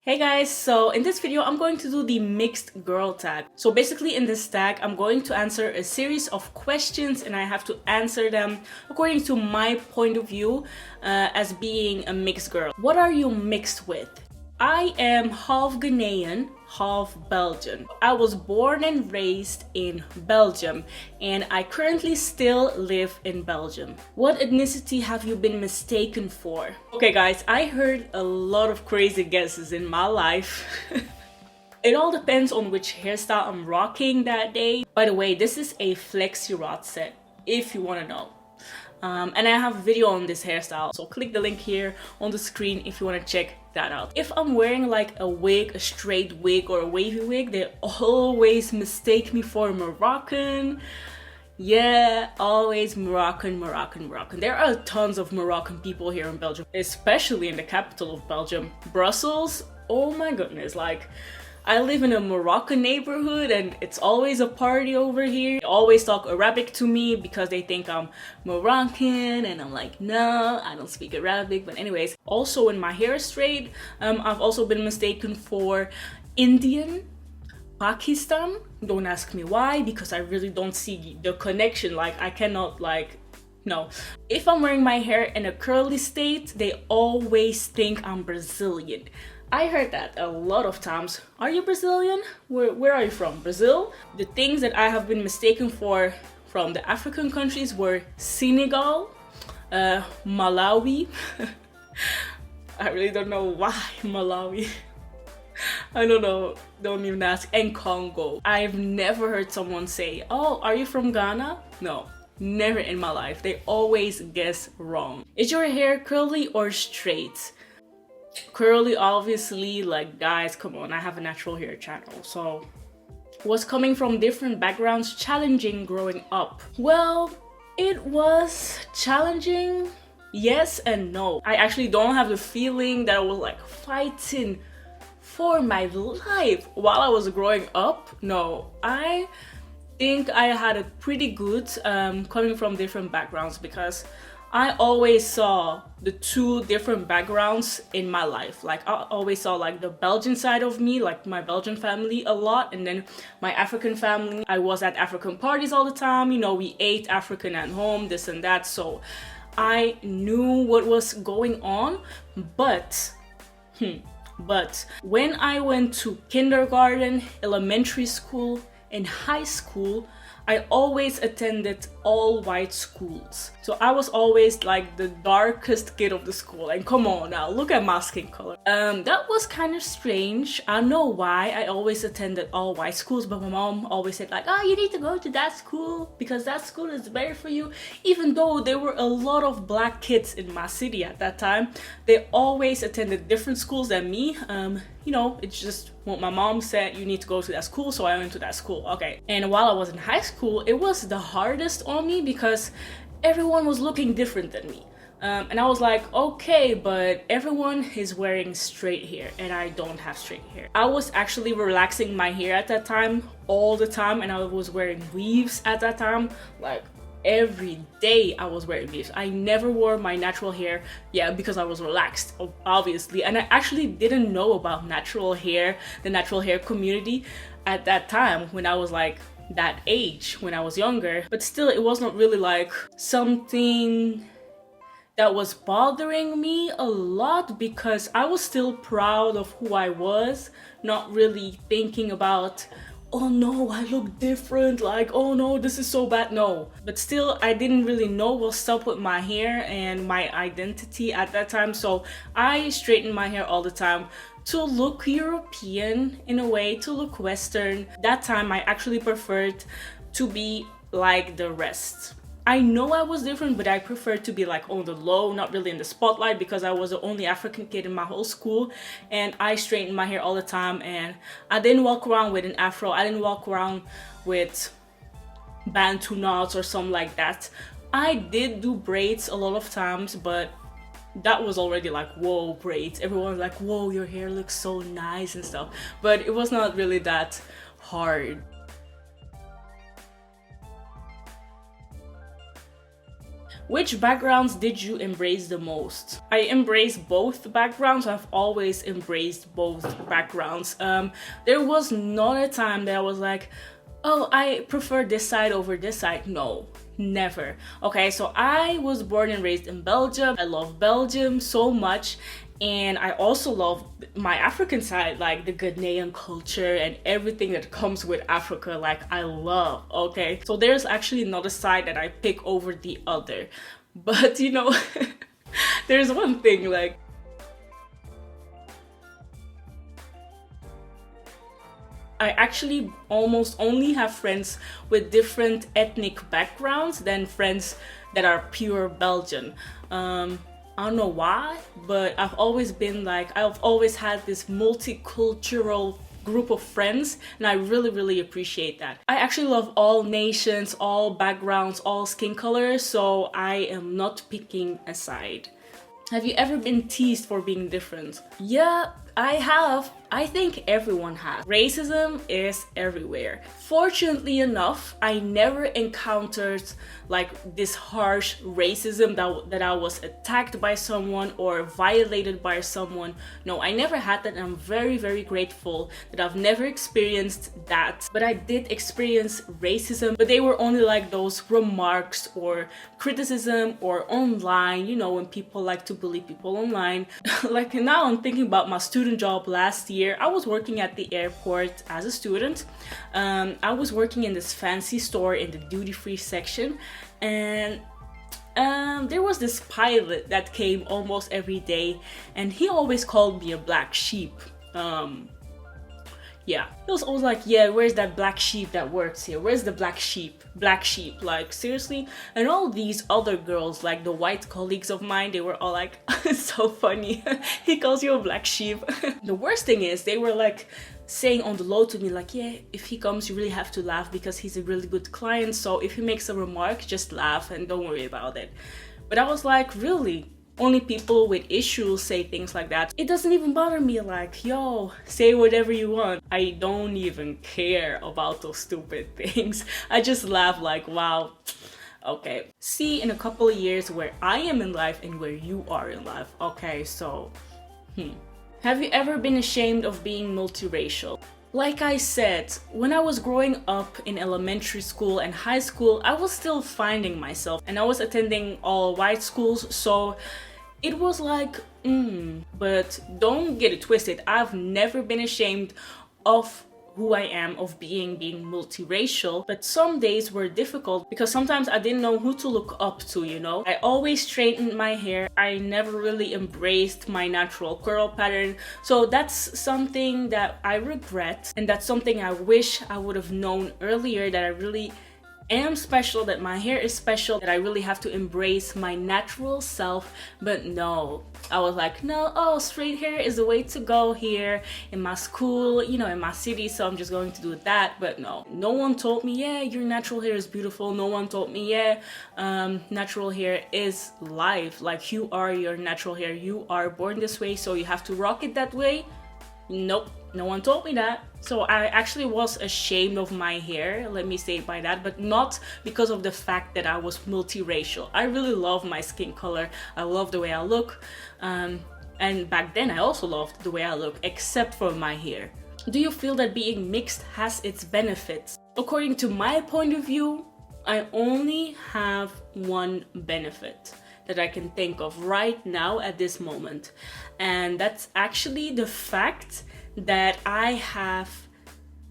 Hey guys, so in this video I'm going to do the mixed girl tag. So basically in this tag I'm going to answer a series of questions and I have to answer them according to my point of view as being a mixed girl. What are you mixed with? I am half Ghanaian, half Belgian. I was born and raised in Belgium and I currently still live in Belgium. What ethnicity have you been mistaken for? Okay guys, I heard a lot of crazy guesses in my life. It all depends on which hairstyle I'm rocking that day. By the way, this is a flexi rod set, if you want to know. And I have a video on this hairstyle, so click the link here on the screen if you want to check that out. If I'm wearing like a wig, a straight wig or a wavy wig, they always mistake me for Moroccan. Yeah, always Moroccan. There are tons of Moroccan people here in Belgium, especially in the capital of Belgium, Brussels. Oh my goodness, like I live in a Moroccan neighborhood and it's always a party over here. They always talk Arabic to me because they think I'm Moroccan and I'm like, no, I don't speak Arabic. But anyways, also when my hair is straight, I've also been mistaken for Indian, Pakistan. Don't ask me why, because I really don't see the connection. Like I cannot no. If I'm wearing my hair in a curly state, they always think I'm Brazilian. I heard that a lot of times. Are you Brazilian? Where are you from? Brazil? The things that I have been mistaken for from the African countries were Senegal, Malawi. I really don't know why Malawi. I don't know, don't even ask. And Congo. I've never heard someone say, oh, are you from Ghana? No, never in my life. They always guess wrong. Is your hair curly or straight? Curly, obviously. Like guys, come on, I have a natural hair channel. So was coming from different backgrounds challenging growing up? Well, it was challenging, yes and no. I actually don't have the feeling that I was like fighting for my life while I was growing up. No, I think I had a pretty good coming from different backgrounds, because I always saw the two different backgrounds in my life. Like I always saw like the Belgian side of me, like my Belgian family a lot, and then my African family. I was at African parties all the time, you know, we ate African at home, this and that, so I knew what was going on. But when I went to kindergarten, elementary school, and high school, I always attended all white schools. So I was always like the darkest kid of the school. And come on now, look at my skin color. That was kind of strange. I don't know why I always attended all white schools, but my mom always said like, oh, you need to go to that school because that school is better for you. Even though there were a lot of black kids in my city at that time, they always attended different schools than me. You know, it's just what my mom said, you need to go to that school, so I went to that school. Okay. And while I was in high school, it was the hardest on me because everyone was looking different than me. And I was like, okay, but everyone is wearing straight hair and I don't have straight hair. I was actually relaxing my hair at that time all the time, and I was wearing weaves at that time. Like every day I was wearing weaves. I never wore my natural hair, yeah, because I was relaxed, obviously. And I actually didn't know about natural hair, the natural hair community at that time when I was like that age, when I was younger. But still, it was not really like something that was bothering me a lot, because I was still proud of who I was, not really thinking about, oh no, I look different, like, oh no, this is so bad. No, but still I didn't really know what's up with my hair and my identity at that time, so I straightened my hair all the time to look European in a way, to look Western. That time I actually preferred to be like the rest. I know I was different, but I preferred to be like on the low, not really in the spotlight, because I was the only African kid in my whole school and I straightened my hair all the time, and I didn't walk around with an afro. I didn't walk around with bantu knots or something like that. I did do braids a lot of times, but that was already like, whoa, braids. Everyone's like, whoa, your hair looks so nice and stuff. But it was not really that hard. Which backgrounds did you embrace the most? I embrace both backgrounds. I've always embraced both backgrounds. There was not a time that I was like, oh, I prefer this side over this side. No, never. Okay, so I was born and raised in Belgium. I love Belgium so much. And I also love my African side, like the Ghanaian culture and everything that comes with Africa, like I love, okay? So there's actually not a side that I pick over the other. But you know, there's one thing, like, I actually almost only have friends with different ethnic backgrounds than friends that are pure Belgian. I don't know why, but I've always been like, I've always had this multicultural group of friends, and I really appreciate that. I actually love all nations, all backgrounds, all skin colors, so I am not picking a side. Have you ever been teased for being different? Yeah, I have. I think everyone has. Racism is everywhere. Fortunately enough, I never encountered like this harsh racism that I was attacked by someone or violated by someone. No, I never had that, and I'm very grateful that I've never experienced that. But I did experience racism, but they were only like those remarks or criticism or online, you know, when people like to bully people online. Like now I'm thinking about my student job last year. I was working at the airport as a student. I was working in this fancy store in the duty-free section, and there was this pilot that came almost every day, and he always called me a black sheep. Yeah, he was always like, yeah, where's that black sheep that works here? Where's the black sheep? Black sheep, like seriously? And all these other girls, like the white colleagues of mine, they were all like, it's so funny. He calls you a black sheep. The worst thing is they were like saying on the low to me like, yeah, if he comes you really have to laugh because he's a really good client, so if he makes a remark, just laugh and don't worry about it. But I was like, really? Only people with issues say things like that? It doesn't even bother me, like, yo, say whatever you want. I don't even care about those stupid things. I just laugh like, wow, okay. See in a couple of years where I am in life and where you are in life. Okay, so, Have you ever been ashamed of being multiracial? Like I said, when I was growing up in elementary school and high school, I was still finding myself, and I was attending all white schools, so it was like, but don't get it twisted. I've never been ashamed of who I am, of being multiracial, but some days were difficult because sometimes I didn't know who to look up to, you know? I always straightened my hair. I never really embraced my natural curl pattern, so that's something that I regret, and that's something I wish I would have known earlier, that I really am special, that my hair is special, that I really have to embrace my natural self. But no, I was like, no, oh, straight hair is the way to go here in my school, you know, in my city, so I'm just going to do that. But no one told me, yeah, your natural hair is beautiful. No one told me, yeah, natural hair is life, like you are your natural hair, you are born this way, so you have to rock it that way. Nope, no one told me that. So I actually was ashamed of my hair, let me say it by that, but not because of the fact that I was multiracial. I really love my skin color, I love the way I look, and back then I also loved the way I look, except for my hair. Do you feel that being mixed has its benefits? According to my point of view, I only have one benefit that I can think of right now at this moment, and that's actually the fact that I have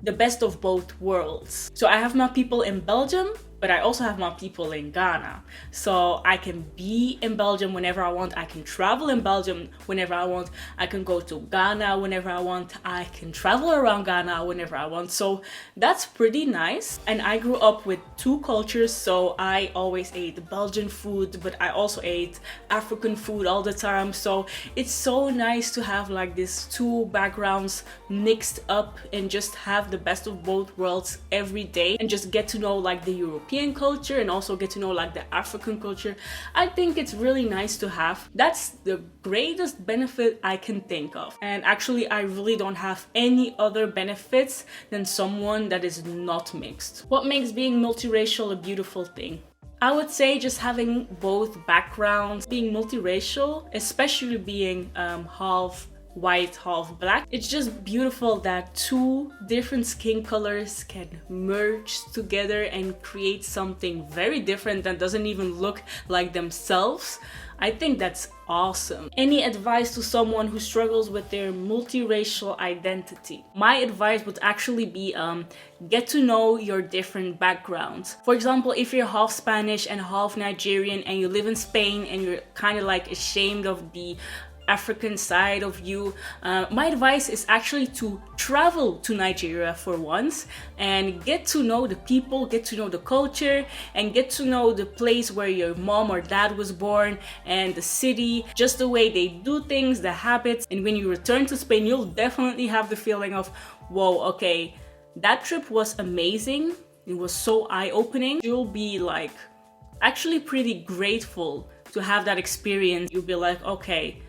the best of both worlds. So I have my people in Belgium, but I also have my people in Ghana. So I can be in Belgium whenever I want. I can travel in Belgium whenever I want. I can go to Ghana whenever I want. I can travel around Ghana whenever I want. So that's pretty nice. And I grew up with two cultures, so I always ate Belgian food, but I also ate African food all the time. So it's so nice to have like these two backgrounds mixed up and just have the best of both worlds every day, and just get to know like the European culture and also get to know like the African culture. I think it's really nice to have. That's the greatest benefit I can think of. And actually I really don't have any other benefits than someone that is not mixed. What makes being multiracial a beautiful thing? I would say just having both backgrounds, being multiracial, especially being half white, half black. It's just beautiful that two different skin colors can merge together and create something very different that doesn't even look like themselves. I think that's awesome. Any advice to someone who struggles with their multiracial identity? My advice would actually be get to know your different backgrounds. For example, if you're half Spanish and half Nigerian and you live in Spain and you're kind of like ashamed of the African side of you, my advice is actually to travel to Nigeria for once and get to know the people, get to know the culture, and get to know the place where your mom or dad was born and the city, just the way they do things, the habits. And when you return to Spain, you'll definitely have the feeling of, whoa, okay, that trip was amazing. It was so eye-opening. You'll be like actually pretty grateful to have that experience. You'll be like, okay,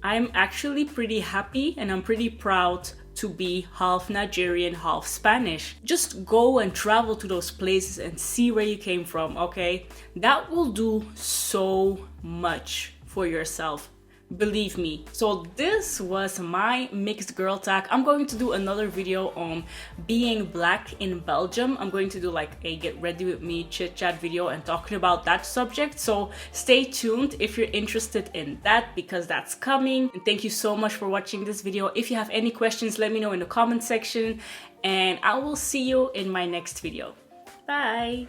I'm actually pretty happy and I'm pretty proud to be half Nigerian, half Spanish. Just go and travel to those places and see where you came from, okay? That will do so much for yourself. Believe me. So this was my mixed girl tag. I'm going to do another video on being black in Belgium. I'm going to do like a get ready with me chit chat video and talking about that subject. So stay tuned if you're interested in that, because that's coming. And thank you so much for watching this video. If you have any questions, let me know in the comment section and I will see you in my next video. Bye.